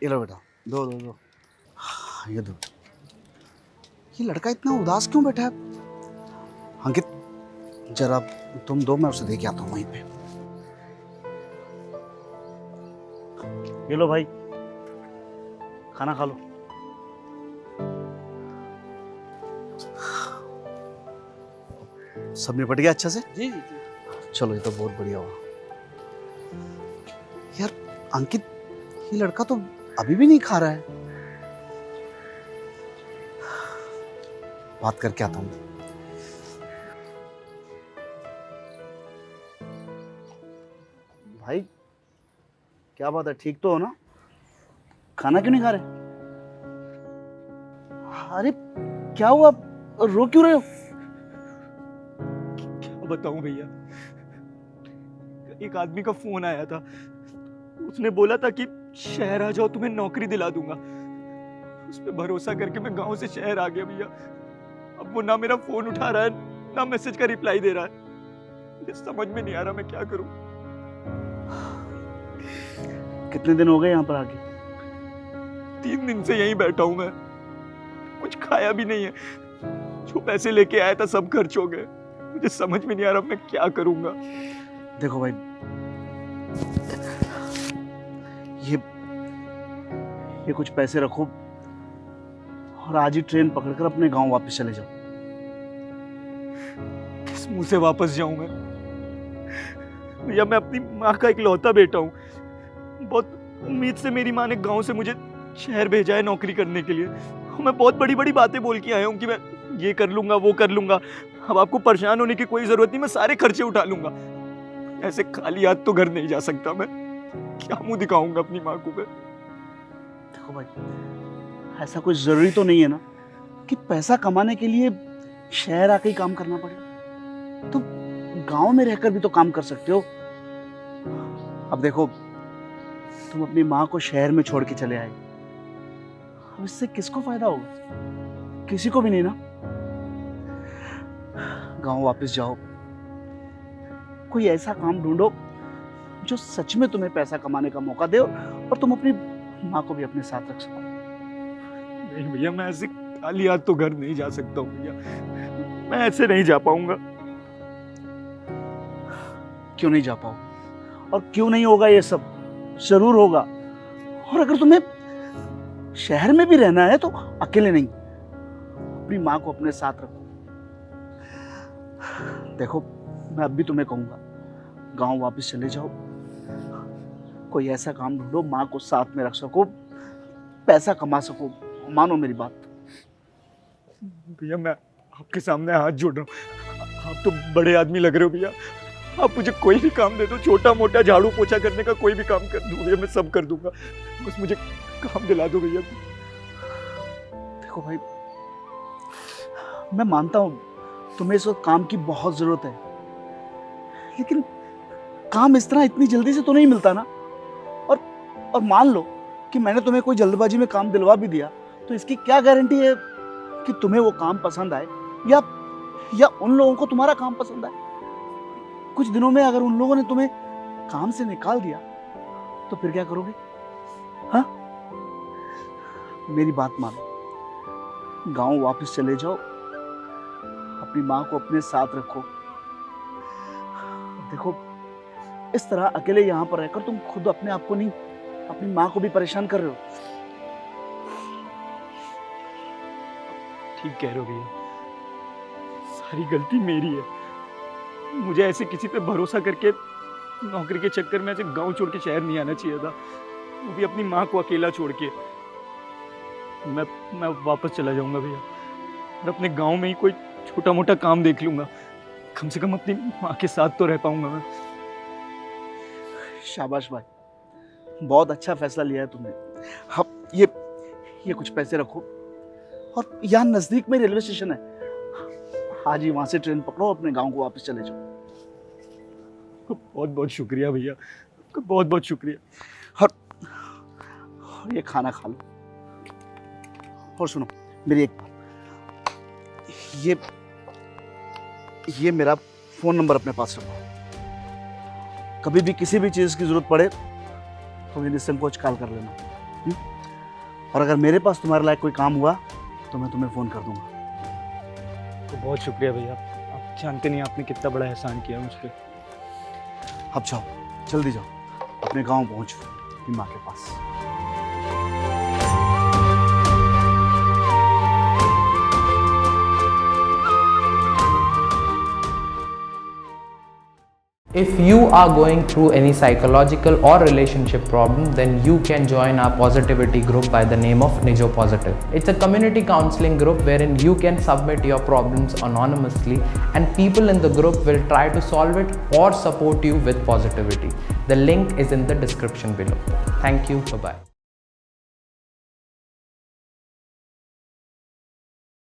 ये लो बेटा, दो दो दो। हाँ, ये दो। ये लड़का इतना उदास क्यों बैठा है? अंकित, जरा तुम दो, मैं उसे दे के आता हूँ वहीं पे। ये लो भाई, खाना खा लो। सब निपट गया अच्छा से? जी जी जी। चलो, ये तो बहुत बढ़िया हुआ। यार अंकित, ये लड़का तो अभी भी नहीं खा रहा है। बात करके आता हूँ। भाई क्या बात है, ठीक तो हो ना? खाना क्यों नहीं खा रहे? अरे क्या हुआ, रो क्यों रहे हो? क्या बताऊं भैया, एक आदमी का फोन आया था। उसने बोला था कि शहर आ जाओ, तुम्हें नौकरी दिला दूंगा। उस पे भरोसा करके मैं गांव से शहर आ गया भैया। अब वो ना मेरा फोन उठा रहा है, ना मैसेज का रिप्लाई दे रहा है। मुझे समझ में नहीं आ रहा मैं क्या करूं। कितने दिन हो गए यहाँ पर आके? 3 दिन से यहीं बैठा हूं मैं, कुछ खाया भी नहीं है। जो पैसे लेके आया था सब खर्च हो गए। मुझे समझ में नहीं आ रहा मैं क्या करूंगा। देखो भाई, ये ये कुछ पैसे रखो और आज ही ट्रेन पकड़कर अपने गांव वापस चले जाओ। किस मुंह से वापस जाऊं मैं? भैया मैं अपनी माँ का इकलौता बेटा हूँ। बहुत उम्मीद से मेरी माँ ने गांव से मुझे शहर भेजा है नौकरी करने के लिए। मैं बहुत बड़ी बड़ी बातें बोल के आया हूँ कि मैं ये कर लूंगा वो कर लूंगा। अब आपको परेशान होने की कोई जरूरत नहीं, मैं सारे खर्चे उठा लूंगा। ऐसे खाली हाथ तो घर नहीं जा सकता मैं। क्या मुंह दिखाऊंगा अपनी माँ को मैं? देखो भाई, ऐसा कुछ जरूरी तो नहीं है ना कि पैसा कमाने के लिए शहर आके ही काम करना पड़े। तो गांव में रहकर भी तो काम कर सकते हो। अब देखो, तुम अपनी माँ को शहर में छोड़ के चले आए, अब इससे किसको फायदा होगा? किसी को भी नहीं ना। गांव वापस जाओ, कोई ऐसा काम ढूंढो जो सच में तुम्हें पैसा कमाने का मौका दे और तुम अपनी माँ को भी अपने साथ रख सको। नहीं भैया, मैं ऐसे खाली हाथ तो घर नहीं जा सकता हूँ भैया। मैं ऐसे नहीं जा पाऊंगा। क्यों नहीं जा पाओ? और क्यों नहीं होगा? ये सब जरूर होगा। और अगर तुम्हें शहर में भी रहना है तो अकेले नहीं, अपनी माँ को अपने साथ रखो। देखो, मैं अब भी तुम्हें कहूंगा, गांव वापस चले जाओ, कोई ऐसा काम ढूंढो माँ को साथ में रख सको, पैसा कमा सको। मानो मेरी बात। भैया मैं आपके सामने हाथ जोड़ रहा हूँ। आप तो बड़े आदमी लग रहे हो भैया। आप मुझे कोई भी काम दे दो, छोटा मोटा झाड़ू पोछा करने का कोई भी काम कर दो भैया, मैं सब कर दूंगा। बस मुझे काम दिला दो भैया। देखो भाई, मैं मानता हूं तुम्हें इस वक्त काम की बहुत जरूरत है, लेकिन काम इस तरह इतनी जल्दी से तो नहीं मिलता ना। और मान लो कि मैंने तुम्हें कोई जल्दबाजी में काम दिलवा भी दिया, तो इसकी क्या गारंटी है कि तुम्हें वो काम पसंद आए या उन लोगों को तुम्हारा काम पसंद आए। कुछ दिनों में अगर उन लोगों ने तुम्हें काम से निकाल दिया तो फिर क्या करोगे? हाँ, मेरी बात मानो, गांव वापस चले जाओ, अपनी माँ को अपने साथ रखो। देखो, इस तरह अकेले यहाँ पर रहकर तुम खुद अपने आप को नहीं, अपनी माँ को भी परेशान कर रहे हो। ठीक कह रहे हो भैया, सारी गलती मेरी है। मुझे ऐसे किसी पे भरोसा करके नौकरी के चक्कर में ऐसे गांव छोड़ के शहर नहीं आना चाहिए था, वो भी अपनी माँ को अकेला छोड़ के। मैं वापस चला जाऊंगा भैया, और अपने गांव में ही कोई छोटा मोटा काम देख लूंगा। कम से कम अपनी माँ के साथ तो रह पाऊंगा मैं। शाबाश भाई, बहुत अच्छा फैसला लिया है तुमने। अब ये कुछ पैसे रखो, और यहाँ नजदीक में रेलवे स्टेशन है, आज ही वहां से ट्रेन पकड़ो, अपने गांव को वापस चले जाओ। बहुत बहुत शुक्रिया भैया, आपका बहुत बहुत शुक्रिया। और ये खाना खा लो। और सुनो मेरी एक बात, ये मेरा फोन नंबर अपने पास रखो। कभी भी किसी भी चीज की जरूरत पड़े तो ये निसंकोच कॉल कर लेना। और अगर मेरे पास तुम्हारे लायक कोई काम हुआ तो मैं तुम्हें फ़ोन कर दूंगा। तो बहुत शुक्रिया भैया, आप जानते नहीं आपने कितना बड़ा एहसान किया मुझ पर। अब जाओ, जल्दी जाओ, अपने गांव पहुंचो अपनी माँ के पास। If you are going through any psychological or relationship problem, then you can join our positivity group by the name of Nijo Positive. It's a community counseling group wherein you can submit your problems anonymously and people in the group will try to solve it or support you with positivity. The link is in the description below. Thank you. Bye-bye.